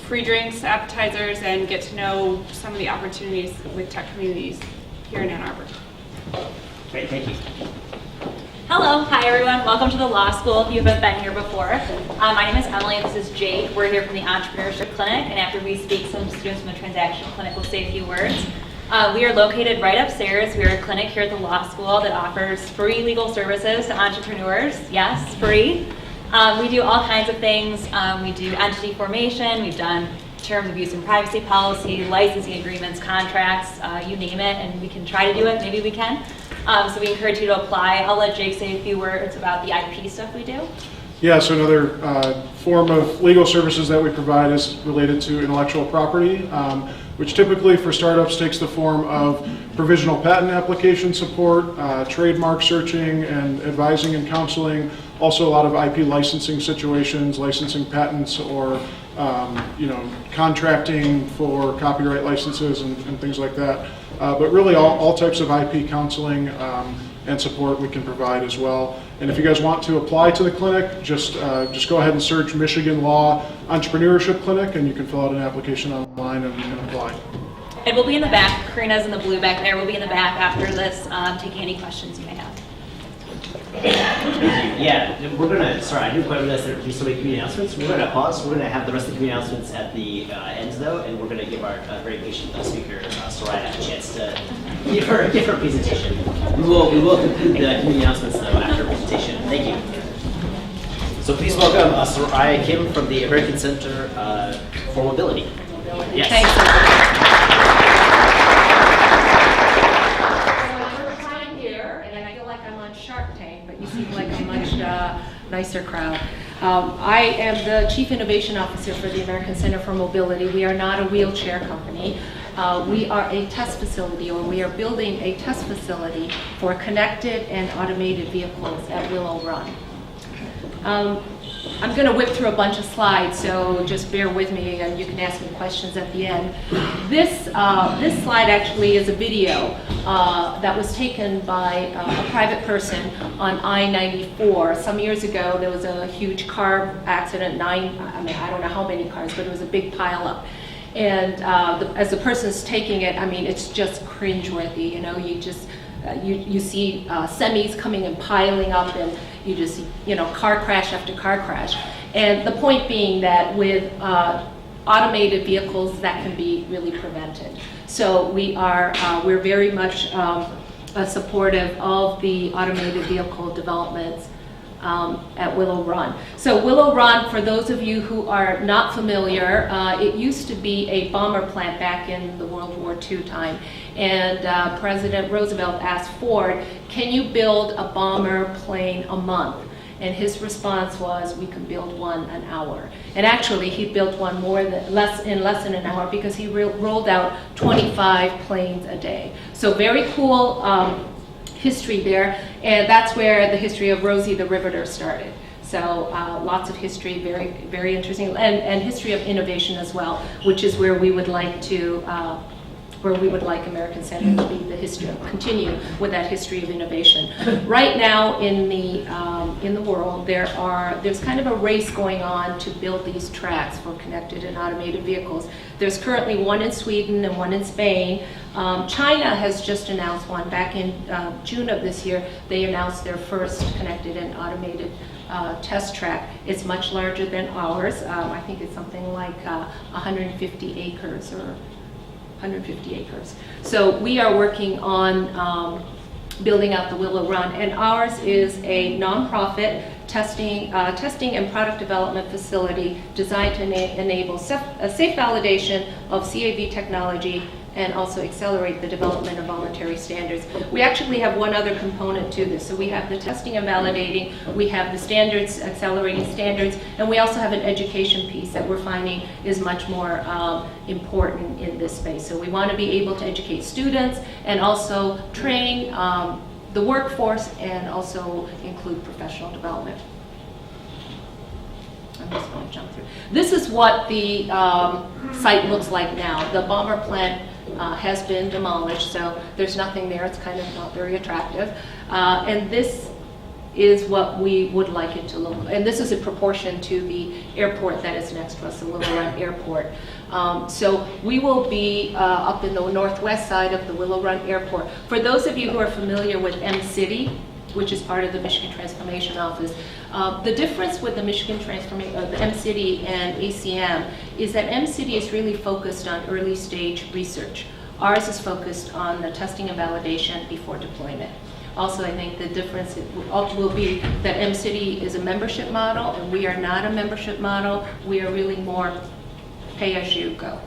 free drinks, appetizers, and get to know some of the opportunities with tech communities here in Ann Arbor. Great, thank you. Hello, hi everyone. Welcome to the law school if you haven't been here before. My name is Emily and this is Jade. We're here from the Entrepreneurship Clinic, and after we speak, some students from the Transactional Clinic will say a few words. We are located right upstairs. We are a clinic here at the law school that offers free legal services to entrepreneurs. Yes, free. We do all kinds of things. We do entity formation. We've done terms of use and privacy policy, licensing agreements, contracts, you name it, and we can try to do it. Maybe we can. So we encourage you to apply. I'll let Jake say a few words about the IP stuff we do. Yeah, so another form of legal services that we provide is related to intellectual property, which typically for startups takes the form of provisional patent application support, trademark searching and advising and counseling, also a lot of IP licensing situations, licensing patents or contracting for copyright licenses and things like that. But really all types of IP counseling and support we can provide as well. And if you guys want to apply to the clinic, just go ahead and search Michigan Law Entrepreneurship Clinic and you can fill out an application online and you can apply. And we'll be in the back. Karina's in the blue back there. We'll be in the back after this, taking any questions you may have. Yeah, we're gonna, sorry, I didn't quite realize there would be so many community announcements. We're gonna pause. We're gonna have the rest of the community announcements at the end though, and we're gonna give our very patient speaker, Soraya, a chance to give her presentation. We will conclude the community announcements though after her presentation. Thank you. So please welcome Soraya Kim from the American Center for Mobility. Yes. Thanks. Shark Tank, but you seem like a much nicer crowd. I am the Chief Innovation Officer for the American Center for Mobility. We are not a wheelchair company. We are a test facility, or we are building a test facility for connected and automated vehicles at Willow Run. I'm going to whip through a bunch of slides, so just bear with me and you can ask me questions at the end. This slide actually is a video that was taken by a private person on I-94. Some years ago, there was a huge car accident, I don't know how many cars, but it was a big pileup. And as the person's taking it, it's just cringeworthy. You see semis coming and piling up, and you just see, car crash after car crash. And the point being that with automated vehicles, that can be really prevented. So we're very much supportive of the automated vehicle developments at Willow Run. So Willow Run, for those of you who are not familiar, it used to be a bomber plant back in the World War II time. And President Roosevelt asked Ford, can you build a bomber plane a month? And his response was, we can build one an hour. And actually, he built one in less than an hour because he rolled out 25 planes a day. So very cool history there, and that's where the history of Rosie the Riveter started. So lots of history, very, very interesting, and history of innovation as well, which is where we would like to, American Center to be continue with that history of innovation. Right now in the world, there's kind of a race going on to build these tracks for connected and automated vehicles. There's currently one in Sweden and one in Spain. China has just announced one. Back in June of this year, they announced their first connected and automated test track. It's much larger than ours. I think it's something like 150 acres or 150 acres. So we are working on building out the Willow Run, and ours is a nonprofit testing and product development facility designed to enable safe validation of CAV technology and also accelerate the development of voluntary standards. We actually have one other component to this. So we have the testing and validating, we have the standards, accelerating standards, and we also have an education piece that we're finding is much more important in this space. So we want to be able to educate students and also train the workforce and also include professional development. I'm just going to jump through. This is what the site looks like now. The bomber plant has been demolished, so there's nothing there. It's kind of not very attractive. And this is what we would like it to look. And this is in proportion to the airport that is next to us, the Willow Run Airport. So we will be up in the northwest side of the Willow Run Airport. For those of you who are familiar with M-City, which is part of the Michigan Transformation Office, the difference with the the M-City and ACM is that M-City is really focused on early stage research. Ours is focused on the testing and validation before deployment. Also, I think the difference will be that M-City is a membership model, and we are not a membership model. We are really more pay-as-you-go.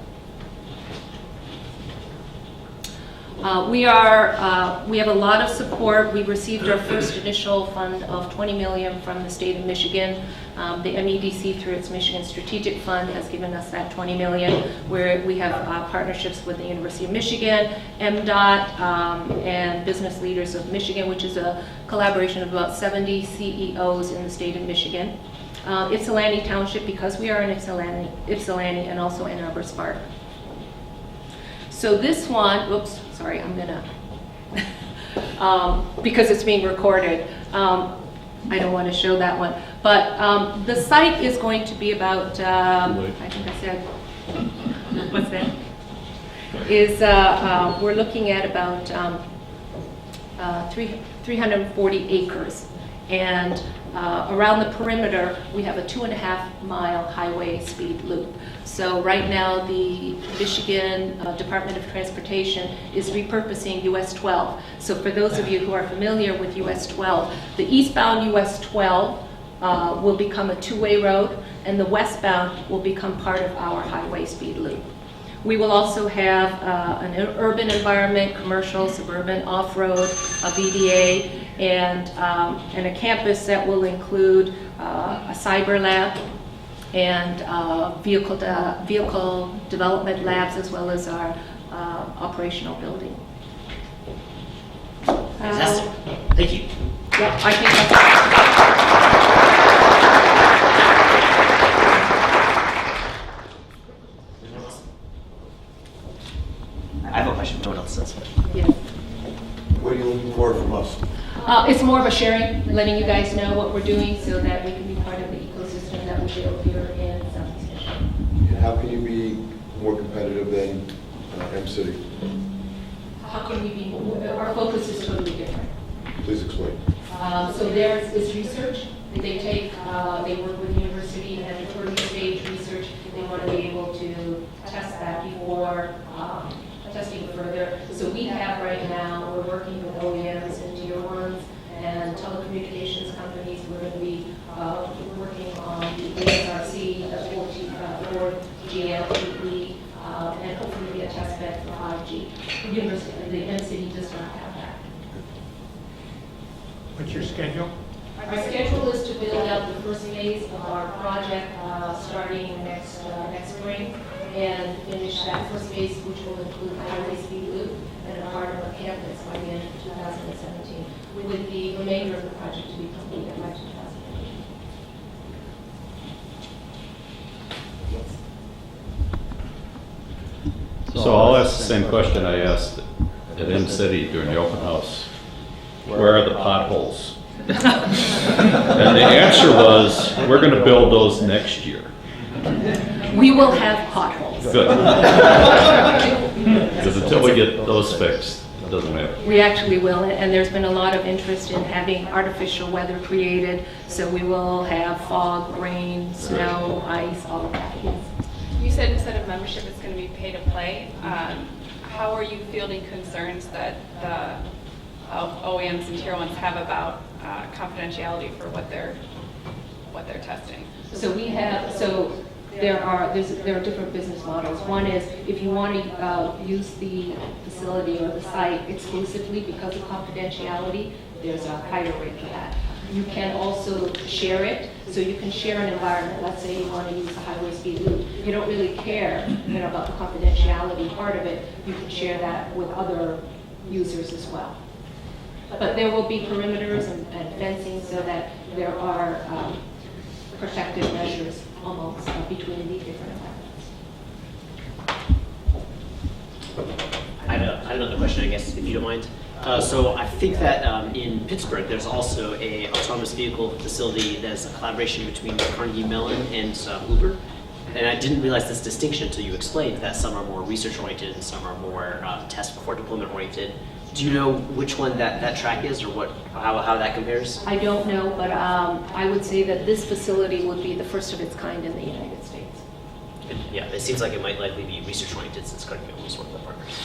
We have a lot of support. We received our first initial fund of $20 million from the state of Michigan. The MEDC, through its Michigan Strategic Fund, has given us that $20 million, where we have partnerships with the University of Michigan, MDOT, and Business Leaders of Michigan, which is a collaboration of about 70 CEOs in the state of Michigan. Ypsilanti Township, because we are in Ypsilanti and also Ann Arbor Spark. So this one, oops, sorry, I'm gonna, because it's being recorded, I don't want to show that one. But the site is going to be about, I think I said, what's that? Is we're looking at about 340 acres. And around the perimeter, we have a 2.5-mile highway speed loop. So right now, the Michigan Department of Transportation is repurposing US 12. So for those of you who are familiar with US 12, the eastbound US 12 will become a two-way road, and the westbound will become part of our highway speed loop. We will also have an urban environment, commercial, suburban, off-road, a VDA, and a campus that will include a cyber lab and vehicle development labs, as well as our operational building. Fantastic. Thank you. Yeah, I think that's I have a question. No one else does. Yeah. What are you looking for from us? It's more of a sharing, letting you guys know what we're doing so that we can be part of the ecosystem that we build here in Southeast Michigan. And how can you be more competitive than M-City? How can we be, our focus is totally different. Please explain. So theirs is research. They work with the university and early stage research. They want to be able to test that before testing further. So we have right now, we're working with OEMs and tier ones and telecommunications companies. We're going to be working on the ASRC, the 4G LTE, and hopefully a test bed for 5G. The M-City does not have that. What's your schedule? Our schedule is to build out the first phase of our project starting next spring, and finish that first phase, which will include the highway speed loop and a part of a campus by the end of 2017, with the remainder of the project to be completed by 2018. Yes. So I'll ask the same question I asked at M-City during the open house. Where are the potholes? And the answer was, we're going to build those next year. We will have potholes. Good. Because until we get those fixed, it doesn't matter. We actually will, and there's been a lot of interest in having artificial weather created, so we will have fog, rain, snow, ice, all of that. Yes. You said instead of membership, it's going to be pay to play. How are you fielding concerns that the OEMs and tier ones have about confidentiality for what they're testing? So we have, there are different business models. One is if you want to use the facility or the site exclusively because of confidentiality, there's a higher rate for that. You can also share it, so you can share an environment. Let's say you want to use the highway speed loop. You don't really care, about the confidentiality part of it. You can share that with other users as well. But there will be perimeters and fencing so that there are protective measures almost between the different environments. I have another question, I guess, if you don't mind. So I think that in Pittsburgh, there's also a autonomous vehicle facility that's a collaboration between Carnegie Mellon and Uber. And I didn't realize this distinction until you explained that some are more research-oriented and some are more test before deployment-oriented. Do you know which one that track is, or how that compares? I don't know, but I would say that this facility would be the first of its kind in the United States. Yeah, it seems like it might likely be research-oriented since Carnegie Mellon is one of the partners.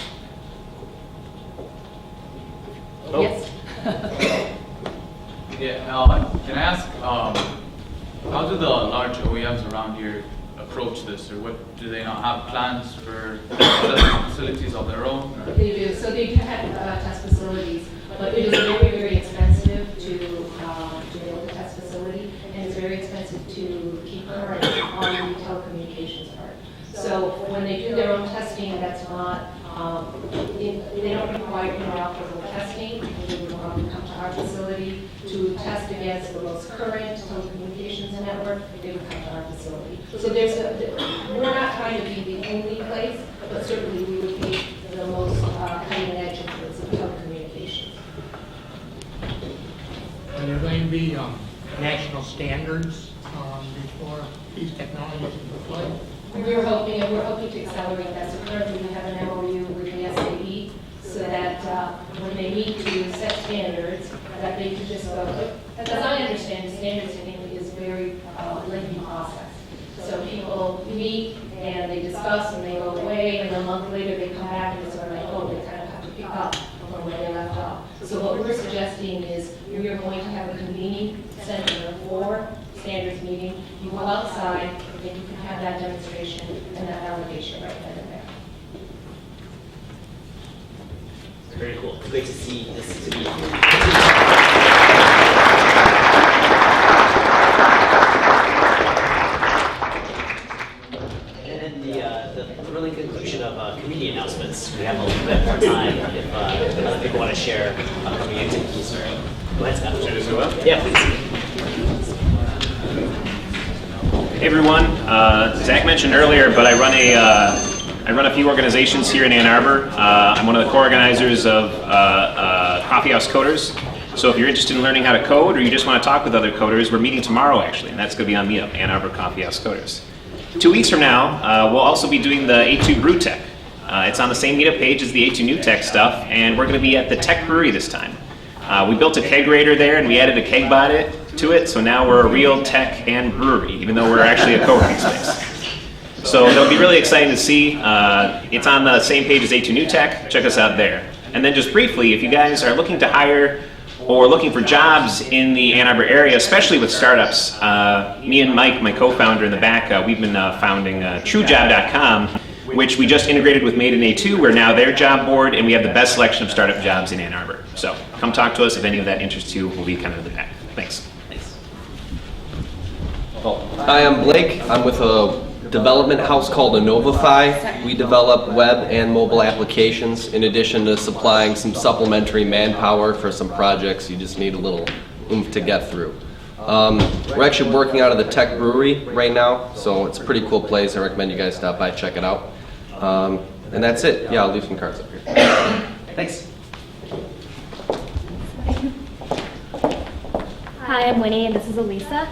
Oh. Yes. Yeah, can I ask, how do the large OEMs around here approach this, or what, do they not have plans for facilities of their own? Or? They do. So they do have test facilities, but it is very, very expensive to build a test facility, and it's very expensive to keep current on the telecommunications part. So when they do their own testing, that's not, they don't require interoperable testing. They would come to our facility to test against the most current telecommunications network. They would come to our facility. So we're not trying to be the only place, but certainly we would be the most cutting edge in terms of telecommunications. Are there going to be national standards before these technologies are deployed? We're hoping to accelerate that. So currently we have an MOU with the SAE so that when they need to set standards, that they can just go. As I understand, standard setting is a very lengthy process. So people meet and they discuss and they go away, and a month later they come back and it's sort of like, oh, they kind of have to pick up from where they left off. So what we're suggesting is we are going to have a convening center for standards meeting. You go outside and you can have that demonstration and that validation right then and there. Very cool. Great to see this to be. And then the thrilling conclusion of community announcements. We have a little bit more time if other people want to share upcoming activities. Go ahead, Scott. Should I just go up? Yeah, please. Hey everyone, Zach mentioned earlier, but I run a few organizations here in Ann Arbor. I'm one of the co-organizers of Coffee House Coders. So if you're interested in learning how to code, or you just want to talk with other coders, we're meeting tomorrow actually, and that's going to be on Meetup, Ann Arbor Coffee House Coders. 2 weeks from now, we'll also be doing the A2 Brew Tech. It's on the same Meetup page as the A2 New Tech stuff, and we're going to be at the Tech Brewery this time. We built a kegerator there, and we added a keg bot to it, so now we're a real tech and brewery, even though we're actually a co-working space. So that'll be really exciting to see. It's on the same page as A2 New Tech. Check us out there. And then just briefly, if you guys are looking to hire or looking for jobs in the Ann Arbor area, especially with startups, me and Mike, my co-founder in the back, we've been founding TrueJob.com, which we just integrated with Made in A2. We're now their job board, and we have the best selection of startup jobs in Ann Arbor. So come talk to us if any of that interests you. We'll be kind of in the back. Thanks. Hi, I'm Blake. I'm with a development house called Innovify. We develop web and mobile applications in addition to supplying some supplementary manpower for some projects you just need a little oomph to get through. We're actually working out of the Tech Brewery right now, so it's a pretty cool place. I recommend you guys stop by, check it out. And that's it. Yeah, I'll leave some cards up here. Thanks. Hi, I'm Winnie, and this is Elisa.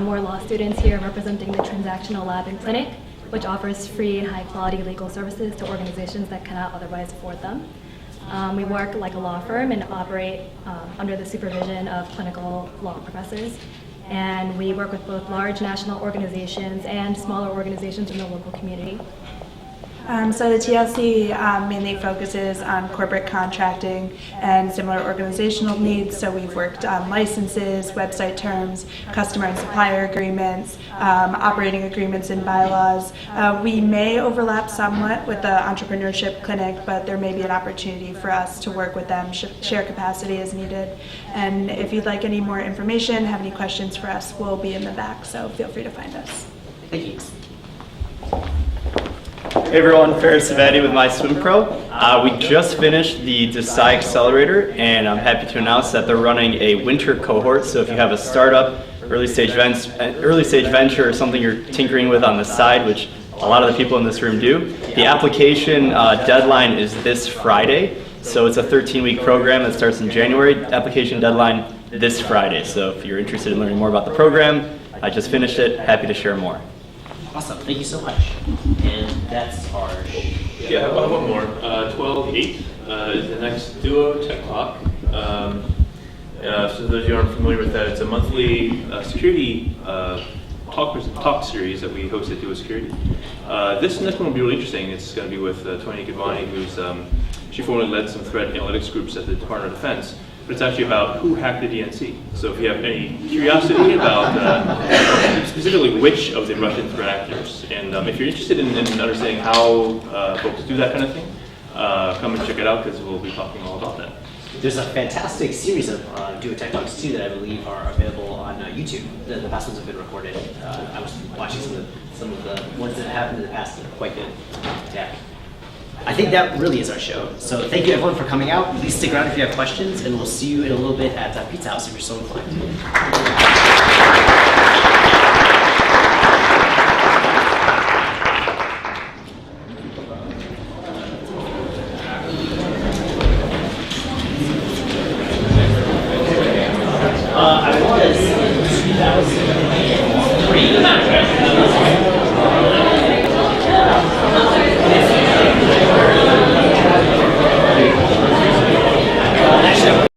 We're law students here representing the Transactional Lab and Clinic, which offers free and high-quality legal services to organizations that cannot otherwise afford them. We work like a law firm and operate under the supervision of clinical law professors. And we work with both large national organizations and smaller organizations in the local community. So the TLC mainly focuses on corporate contracting and similar organizational needs. So we've worked on licenses, website terms, customer and supplier agreements, operating agreements and bylaws. We may overlap somewhat with the entrepreneurship clinic, but there may be an opportunity for us to work with them, share capacity as needed. And if you'd like any more information, have any questions for us, we'll be in the back, so feel free to find us. Thank you. Hey everyone, Ferris Savati with My Swim Pro. We just finished the Desai Accelerator, and I'm happy to announce that they're running a winter cohort. So if you have a startup, early stage venture, or something you're tinkering with on the side, which a lot of the people in this room do, the application deadline is this Friday. So it's a 13-week program that starts in January. Application deadline this Friday. So if you're interested in learning more about the program, I just finished it. Happy to share more. Awesome. Thank you so much. And that's our Yeah, how about one more? 12/8 is the next Duo Tech Talk. So those of you who aren't familiar with that, it's a monthly security talk series that we host at Duo Security. This next one will be really interesting. It's going to be with Tony Givani, who's she formerly led some threat analytics groups at the Department of Defense. But it's actually about who hacked the DNC. So if you have any curiosity about specifically which of the Russian threat actors, and if you're interested in understanding how folks do that kind of thing, come and check it out because we'll be talking all about that. There's a fantastic series of Duo Tech Talks too that I believe are available on YouTube. The past ones have been recorded. I was watching some of the ones that happened in the past that are quite good. Yeah. I think that really is our show. So thank you everyone for coming out. Please stick around if you have questions, and we'll see you in a little bit at Pizza House if you're so inclined. I was in 2003.